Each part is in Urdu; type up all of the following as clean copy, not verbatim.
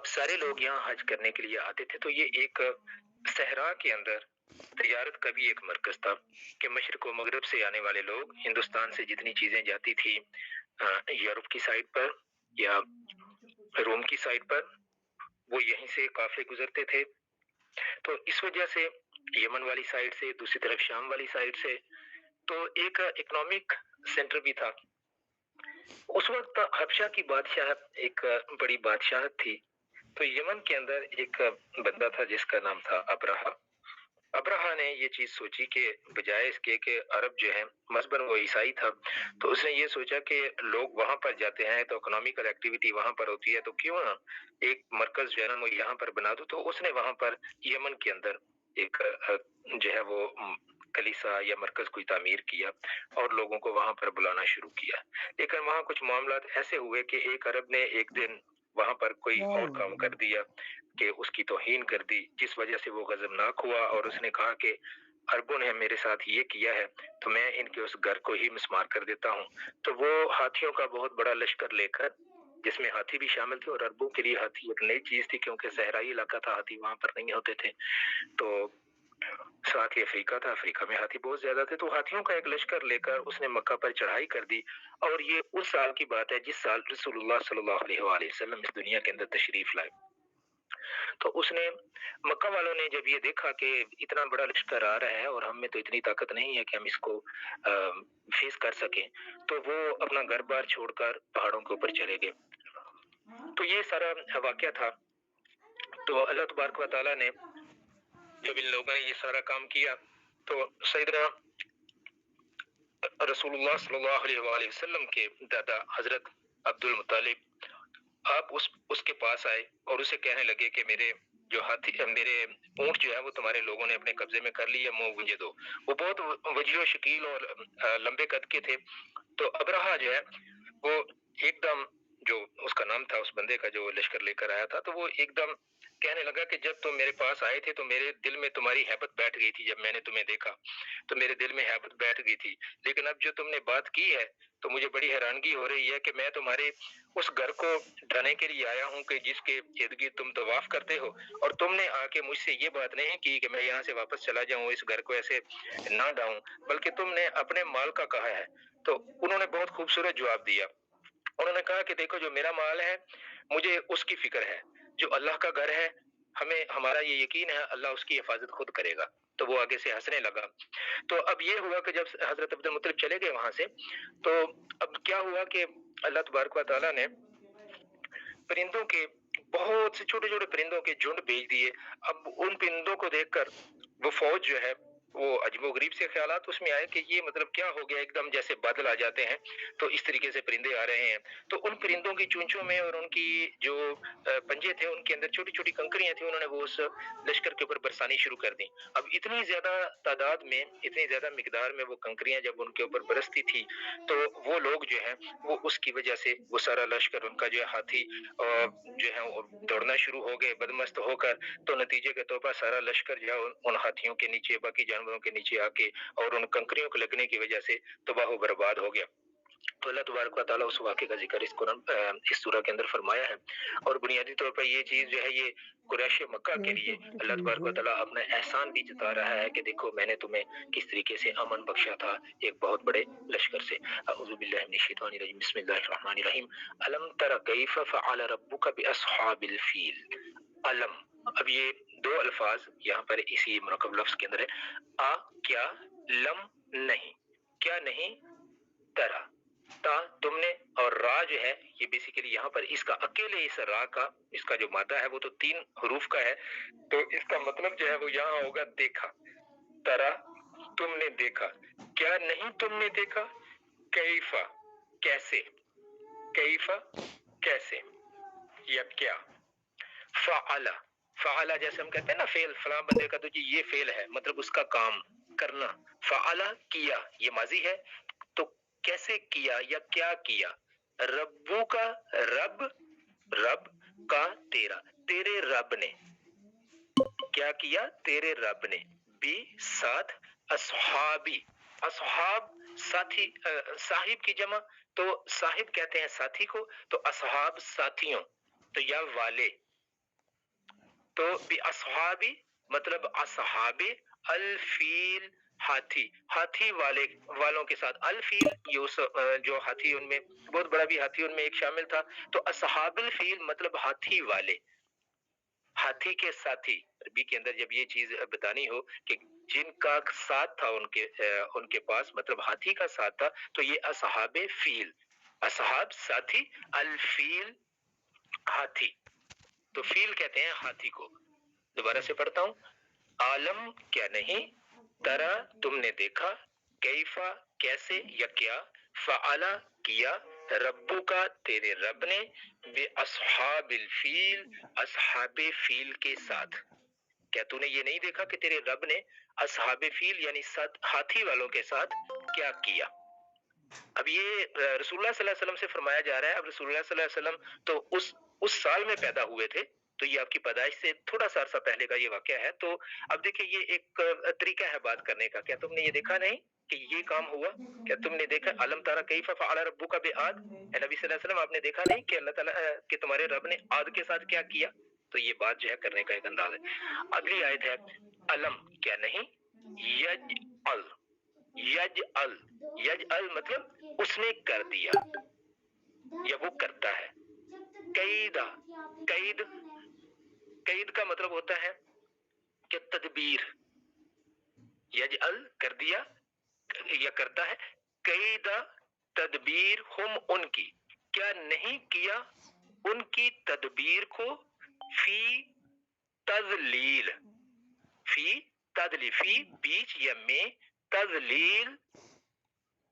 سارے لوگ یہاں حج کرنے کے لیے آتے تھے، تو یہ ایک صحرا کے اندر تجارت کا بھی ایک مرکز تھا کہ مشرق و مغرب سے آنے والے لوگ ہندوستان سے جتنی چیزیں جاتی تھی یورپ کی سائڈ پر یا روم کی سائڈ پر، وہ یہیں سے قافلے گزرتے تھے. تو اس وجہ سے یمن والی سائڈ سے، دوسری طرف شام والی سائڈ سے، تو ایک اکنامک سینٹر بھی تھا. اس وقت حبشہ کی بادشاہت ایک بڑی بادشاہت تھی. تو یمن کے اندر ایک بندہ تھا جس کا نام تھا ابرہا. ابرہا نے یہ چیز سوچی کہ بجائے اس کے کہ عرب جو ہے مذہباً وہ عیسائی تھا، تو اس نے یہ سوچا کہ لوگ وہاں پر جاتے ہیں تو اکنامیکل ایکٹیویٹی وہاں پر ہوتی ہے، تو کیوں نہ ایک مرکز جو ہے نا وہ یہاں پر بنا دو. تو اس نے وہاں پر یمن کے اندر ایک جو ہے وہ کلیسا یا مرکز کوئی تعمیر کیا اور لوگوں کو وہاں پر بلانا شروع کیا. لیکن وہاں کچھ معاملات ایسے ہوئے کہ ایک عرب نے ایک دن وہاں پر کوئی اور کام کر دیا کہ اس کی توہین کر دی، جس وجہ سے وہ غضبناک ہوا اور اس نے کہا کہ عربوں نے میرے ساتھ یہ کیا ہے تو میں ان کے اس گھر کو ہی مسمار کر دیتا ہوں. تو وہ ہاتھیوں کا بہت بڑا لشکر لے کر، جس میں ہاتھی بھی شامل تھے، اور عربوں کے لیے ہاتھی ایک نئی چیز تھی کیونکہ صحرائی علاقہ تھا، ہاتھی وہاں پر نہیں ہوتے تھے. تو ساتھ ہی افریقہ تھا، افریقہ میں ہاتھی بہت زیادہ تھے. تو ہاتھیوں کا ایک لشکر لے کر اس نے مکہ پر چڑھائی کر دی. اور یہ اس سال کی بات ہے جس سال رسول اللہ صلی اللہ علیہ وآلہ وسلم اس دنیا کے اندر تشریف لائے. تو اس نے مکہ والوں نے جب یہ دیکھا کہ اتنا بڑا لشکر آ رہا ہے اور ہم میں تو اتنی طاقت نہیں ہے کہ ہم اس کو فیس کر سکیں، تو وہ اپنا گھر بار چھوڑ کر پہاڑوں کے اوپر چلے گئے. تو یہ سارا واقعہ تھا. تو اللہ تبارک و تعالیٰ نے جب ان لوگوں نے یہ سارا کام کیا تو سیدنا رسول اللہ صلی اللہ علیہ وآلہ وسلم کے دادا حضرت عبد المطلب آپ اس کے پاس آئے اور اسے کہنے لگے کہ میرے جو ہاتھی، میرے اونٹ جو ہے وہ تمہارے لوگوں نے اپنے قبضے میں کر لی ہے، مجھے دو. وہ بہت وجیح و شکیل اور لمبے قد کے تھے. تو ابرہا جو ہے وہ ایک دم، جو اس کا نام تھا اس بندے کا جو لشکر لے کر آیا تھا، تو وہ ایک دم کہنے لگا کہ جب تم میرے پاس آئے تھے تو میرے دل میں تمہاری ہیبت بیٹھ گئی تھی. جب میں نے تمہیں دیکھا تو میرے دل میں ہیبت بیٹھ گئی تھی، لیکن اب جو تم نے بات کی ہے تو مجھے بڑی حیرانگی ہو رہی ہے کہ میں تمہارے اس گھر کو ڈھانے کے لیے آیا ہوں کہ جس کے ارد گرد تم طواف کرتے ہو، اور تم نے آ کے مجھ سے یہ بات نہیں کی کہ میں یہاں سے واپس چلا جاؤں، اس گھر کو ایسے نہ ڈاؤں، بلکہ تم نے اپنے مال کا کہا ہے. تو انہوں نے بہت خوبصورت جواب دیا. انہوں نے کہا کہ دیکھو جو میرا مال ہے مجھے اس کی فکر ہے، جو اللہ کا گھر ہے ہمیں ہمارا یہ یقین ہے اللہ اس کی حفاظت خود کرے گا. تو وہ آگے سے ہنسنے لگا. تو اب یہ ہوا کہ جب حضرت عبد المطلب چلے گئے وہاں سے، تو اب کیا ہوا کہ اللہ تبارک و تعالیٰ نے پرندوں کے بہت سے چھوٹے چھوٹے پرندوں کے جھنڈ بھیج دیے. اب ان پرندوں کو دیکھ کر وہ فوج جو ہے وہ عجب و غریب سے خیالات اس میں آئے کہ یہ مطلب کیا ہو گیا، ایک دم جیسے بادل آ جاتے ہیں تو اس طریقے سے پرندے آ رہے ہیں. تو ان پرندوں کی چونچوں میں اور ان کی جو پنجے تھے ان کے اندر چھوٹی چھوٹی کنکریاں تھیں، انہوں نے وہ اس لشکر کے اوپر برسانی شروع کر دی. اب اتنی زیادہ تعداد میں، اتنی زیادہ مقدار میں وہ کنکریاں جب ان کے اوپر برستی تھی تو وہ لوگ جو ہیں وہ اس کی وجہ سے وہ سارا لشکر ان کا جو ہے ہاتھی جو ہے وہ دوڑنا شروع ہو گئے بدمست ہو کر. تو نتیجے کے طور پر سارا لشکر جو ہے ان ہاتھیوں کے نیچے، باقی جانوروں کے نیچے آ کے اور ان کنکریوں کے لگنے کی وجہ سے تباہ و برباد ہو گیا. تو اللہ تبارک و تعالیٰ اس واقعے کا ذکر اس سورہ کے اندر فرمایا ہے. اور بنیادی طور پر یہ چیز جو ہے یہ قریش مکہ کے لیے اللہ تبارک و تعالیٰ اپنا احسان بھی جتا رہا ہے کہ دیکھو میں نے تمہیں کس طریقے سے امن بخشا تھا ایک بہت بڑے لشکر سے. اعوذ باللہ من الشیطان الرجیم، بسم اللہ الرحمن الرحیم. الم تر کیف فعل ربک باصحاب الفیل. علم، اب یہ دو الفاظ یہاں پر اسی مرکب لفظ کے اندر ہے. آ کیا، لم نہیں، کیا نہیں، ترا تا تم نے، اور را جو ہے یہ بیسیکلی یہاں پر اس کا اکیلے اس را کا اس کا جو مادہ ہے وہ تو 3 حروف کا ہے، تو اس کا مطلب جو ہے وہ یہاں ہوگا دیکھا. ترا تم نے دیکھا، کیا نہیں تم نے دیکھا، کیفا کیسے، کیفا کیسے، یا کیا. فعلا، فعلا جیسے ہم کہتے ہیں نا فعل فلاں بندے کا، تو جی یہ فعل ہے مطلب اس کا کام کرنا. فعلا کیا، یہ ماضی ہے، تو کیسے کیا یا کیا کیا. ربو کا رب، رب کا تیرا، تیرے رب نے کیا کیا، تیرے رب نے. بھی ساتھ، اصحابی، اصحاب ساتھی، صاحب کی جمع، تو صاحب کہتے ہیں ساتھی کو، تو اصحاب ساتھیوں، تو یا والے تو بی اصحابی مطلب اصحاب الفیل ہاتھی، ہاتھی والوں کے ساتھ، الفیل جو ہاتھی ان میں بہت بڑا بھی ہاتھی ان میں ایک شامل تھا، تو اصحاب الفیل مطلب ہاتھی والے، ہاتھی کے ساتھی۔ عربی کے اندر جب یہ چیز بتانی ہو کہ جن کا ساتھ تھا ان کے پاس مطلب ہاتھی کا ساتھ تھا، تو یہ اصحاب فیل، اصحاب ساتھی، الفیل ہاتھی، تو فیل کہتے ہیں ہاتھی کو۔ دوبارہ سے پڑھتا ہوں، عالم کیا نہیں، ترا تم نے دیکھا، کیفا کیسے یا کیا، فعلا کیا، ربو کا تیرے رب نے، بے اصحاب الفیل اصحاب فیل کے ساتھ۔ کیا تو نے یہ نہیں دیکھا کہ تیرے رب نے اصحاب فیل یعنی ہاتھی والوں کے ساتھ کیا کیا؟ اب یہ رسول اللہ صلی اللہ علیہ وسلم سے فرمایا جا رہا ہے۔ اب رسول اللہ صلی اللہ علیہ وسلم تو اس سال میں پیدا ہوئے تھے، تو یہ آپ کی پیدائش سے تھوڑا سا عرصہ پہلے کا یہ واقعہ ہے۔ تو اب دیکھیں یہ ایک طریقہ ہے بات کرنے کا، کیا تم نے یہ دیکھا نہیں کہ یہ کام ہوا؟ کیا تم نے دیکھا علم تارا کیف فعل ربک بعاد؟ اے نبی صلی اللہ علیہ وسلم آپ نے دیکھا نہیں کہ اللہ تعالیٰ کہ تمہارے رب نے عاد کے ساتھ کیا کیا؟ تو یہ بات جو ہے کرنے کا ایک انداز ہے۔ اگلی آیت ہے علم کیا نہیں، یجعل، یجعل، یجعل مطلب اس نے کر دیا یا وہ کرتا ہے، قیدا، قید، قید کا مطلب ہوتا ہے کہ تدبیر، یجعل کر دیا یا کرتا ہے، قیدا تدبیر، ہم ان کی، کیا نہیں کیا ان کی تدبیر کو، فی تذلیل، فی تذلیل، فی بیچ یا میں، تذلیل،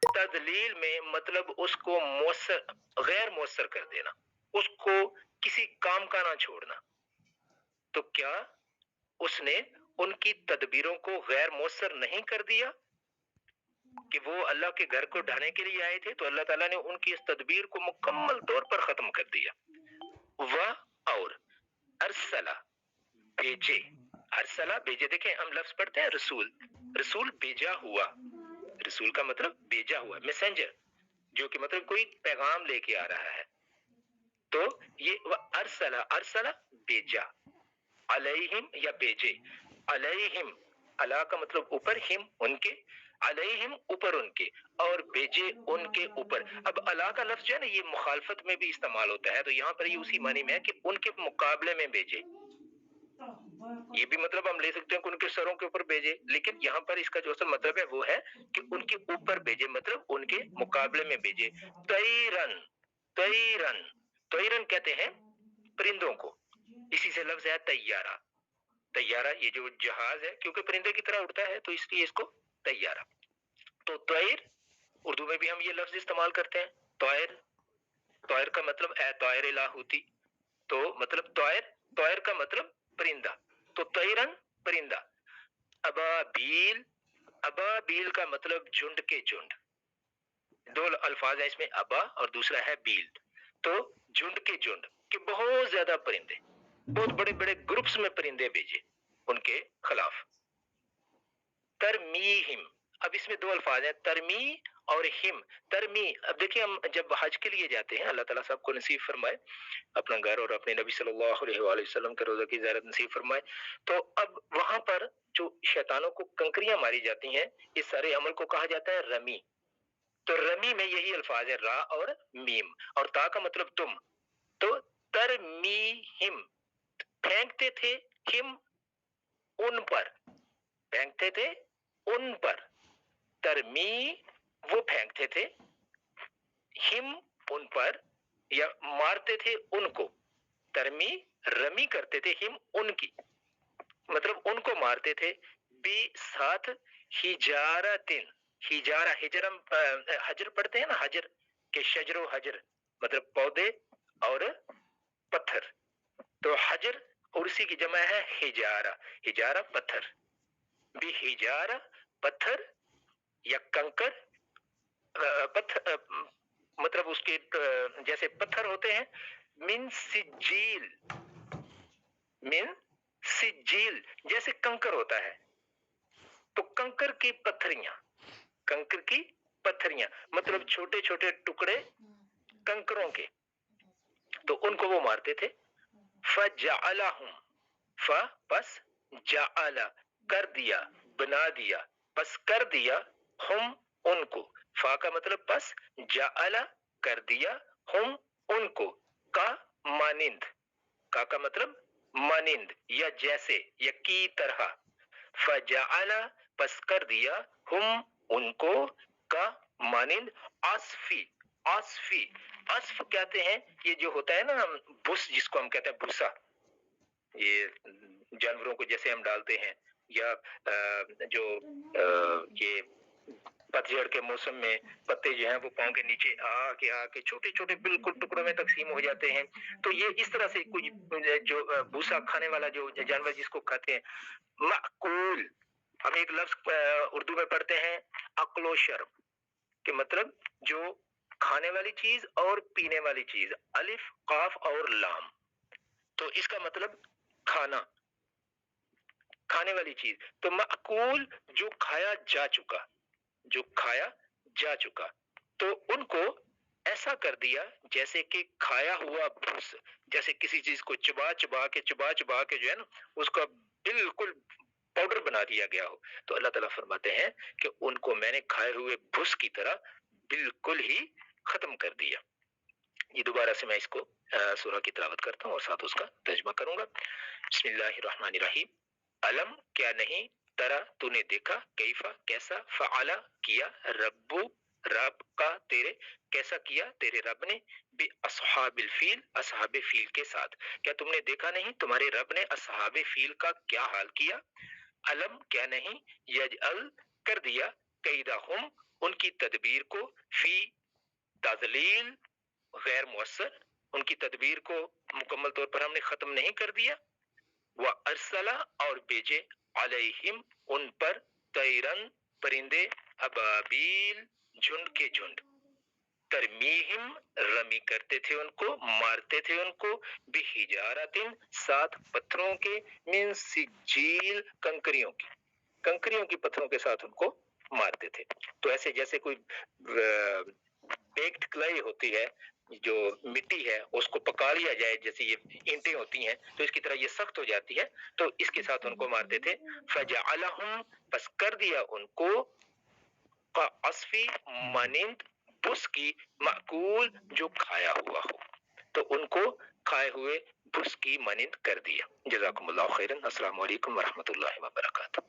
تذلیل میں مطلب اس کو مؤثر غیر مؤثر کر دینا، اس کو کسی کام کا نہ چھوڑنا۔ تو کیا اس نے ان کی تدبیروں کو غیر مؤثر نہیں کر دیا کہ وہ اللہ کے گھر کو ڈھانے کے لیے آئے تھے، تو اللہ تعالیٰ نے ان کی اس تدبیر کو مکمل طور پر ختم کر دیا۔ اور ارسلہ بھیجے، ارسلہ بھیجے، دیکھیں ہم لفظ پڑھتے ہیں رسول، رسول بھیجا ہوا، رسول کا مطلب بھیجا ہوا، میسنجر، جو کہ مطلب کوئی پیغام لے کے آ رہا ہے۔ تو یہ ارسلہ، ارسلہ بھیجا، علیہم یا بھیجے، علیہم، اللہ کا مطلب اوپر، ہم ان کے، علیہم اوپر ان کے، اور بھیجے ان کے اوپر۔ اب اللہ کا لفظ جو ہے نا یہ مخالفت میں بھی استعمال ہوتا ہے، تو یہاں پر یہ اسی معنی میں ہے کہ ان کے مقابلے میں بھیجے۔ یہ بھی مطلب ہم لے سکتے ہیں کہ ان کے سروں کے اوپر بھیجے، لیکن یہاں پر اس کا جو اصل مطلب ہے وہ ہے کہ ان کے اوپر بھیجے، مطلب ان کے مقابلے میں بھیجے۔ طیرن، طیرن، طیرن کہتے ہیں پرندوں کو، اسی سے لفظ ہے طیارہ، طیارہ یہ جو جہاز ہے کیونکہ پرندے کی طرح اڑتا ہے تو اس لیے اس کو طیارہ۔ تو طیر اردو میں بھی ہم یہ لفظ استعمال کرتے ہیں، طائر، طائر کا مطلب اے طائر لاہوتی، تو مطلب طائر، طائر کا مطلب پرندہ، تو طیرن پرندہ۔ ابابیل، ابابیل کا مطلب جھنڈ کے جھنڈ، دو الفاظ ہیں اس میں، ابا اور دوسرا ہے بیل، تو جھنڈ کے جھنڈ کہ بہت زیادہ پرندے، بہت بڑے بڑے گروپس میں پرندے بھیجے ان کے خلاف۔ ترمیہم، اب اس میں دو الفاظ ہیں، ترمی اور ہم، ترمی۔ اب دیکھیں ہم جب حج کے لیے جاتے ہیں، اللہ تعالیٰ سب کو نصیب فرمائے اپنا گھر اور اپنے نبی صلی اللہ علیہ وآلہ وسلم کے روضہ کی زیارت نصیب فرمائے، تو اب وہاں پر جو شیطانوں کو کنکریاں ماری جاتی ہیں، اس سارے عمل کو کہا جاتا ہے رمی۔ تو رمی میں یہی الفاظ ہے، را اور میم، اور تا کا مطلب تم، تو ترمیہم پھینکتے تھے، ہم ان پر، پھینکتے تھے ان پر، ترمی وہ پھینکتے تھے، ہم ان پر یا مارتے تھے ان کو، ترمی رمی کرتے تھے، ہم ان کی مطلب ان کو مارتے تھے، بھی ساتھ، حجارتن، حجارہ، حجر پڑھتے ہیں نا، حجر کہ شجر و حجر مطلب پودے اور پتھر، تو حجر اور اسی کی جمع ہے حجارہ، حجارہ پتھر، بھی حجارہ پتھر یا کنکر، پتھر مطلب اس کے جیسے پتھر ہوتے ہیں، من سجیل، من سجیل جیسے کنکر ہوتا ہے، تو کنکر کی پتھریاں، کنکر کی پتھریاں مطلب چھوٹے چھوٹے ٹکڑے کنکروں کے، تو ان کو وہ مارتے تھے۔ فجعلہم، فا پس جعل کر دیا بنا دیا پس کر دیا ہم ان کو فا کا مطلب پس جعل کر دیا ہم ان کو کا مانند کا مطلب مانند یا جیسے یا کی طرح فجعل پس کر دیا ہم ان کو کا مانند عصفی عصفی عصف کہتے ہیں یہ جو ہوتا ہے نا بس جس کو ہم کہتے ہیں بھوسا یہ جانوروں کو جیسے ہم ڈالتے ہیں یا جو یہ پتجھڑ کے موسم میں پتے جو ہیں وہ پاؤں کے نیچے آ کے چھوٹے چھوٹے بالکل ٹکڑوں میں تقسیم ہو جاتے ہیں تو یہ اس طرح سے کچھ جو بھوسا کھانے والا جو جانور جس کو کھاتے ہیں معقول ہم ایک لفظ اردو میں پڑھتے ہیں عقل و شرم کہ مطلب جو کھانے والی چیز اور پینے والی چیز الف قاف اور لام تو اس کا مطلب کھانا کھانے والی چیز تو معقول جو کھایا جا چکا جو کھایا جا چکا تو ان کو ایسا کر دیا جیسے کہ کھایا ہوا بھوس جیسے کسی چیز کو چبا چبا کے جو ہے نا اس کا بالکل پاؤڈر بنا دیا گیا ہو تو اللہ تعالیٰ فرماتے ہیں کہ ان کو میں نے کھائے ہوئے بھوس کی طرح بالکل ہی ختم کر دیا. یہ دوبارہ سے میں اس کو سورہ کی تلاوت کرتا ہوں اور ساتھ اس کا ترجمہ کروں گا. بسم اللہ الرحمن الرحیم. علم کیا نہیں ترا تو نے دیکھا کیفا کیسا فعلا کیا ربو رب کا تیرے کیسا کیا تیرے رب نے بے اصحاب الفیل اصحاب فیل کے ساتھ. کیا تم نے دیکھا نہیں تمہارے رب نے اصحاب فیل کا کیا حال کیا. علم کیا نہیں یجعل کر دیا قیدہم ان کی تدبیر کو فی تذلیل غیر مؤثر ان کی تدبیر کو مکمل طور پر ہم نے ختم نہیں کر دیا. وَأَرْسَلَ اور بھیجے علیہم ان پر طیرن پرندے ابابیل جھنڈ کے جھنڈ ترمیہم رمی کرتے تھے ان کو مارتے تھے ان کو بحجارتن ساتھ پتھروں کے من سجیل کنکریوں کی پتھروں کے ساتھ ان کو مارتے تھے. تو ایسے جیسے کوئی بیکڈ کلائی ہوتی ہے جو مٹی ہے اس کو پکا لیا جائے جیسے یہ اینٹیں ہوتی ہیں تو اس کی طرح یہ سخت ہو جاتی ہے تو اس کے ساتھ ان کو مارتے تھے. فجعلہم پس کر دیا ان کو عصفی مانند بس کی معقول جو کھایا ہوا ہو تو ان کو کھائے ہوئے بس کی مانند کر دیا. جزاکم اللہ خیرا. السلام علیکم ورحمۃ اللہ وبرکاتہ.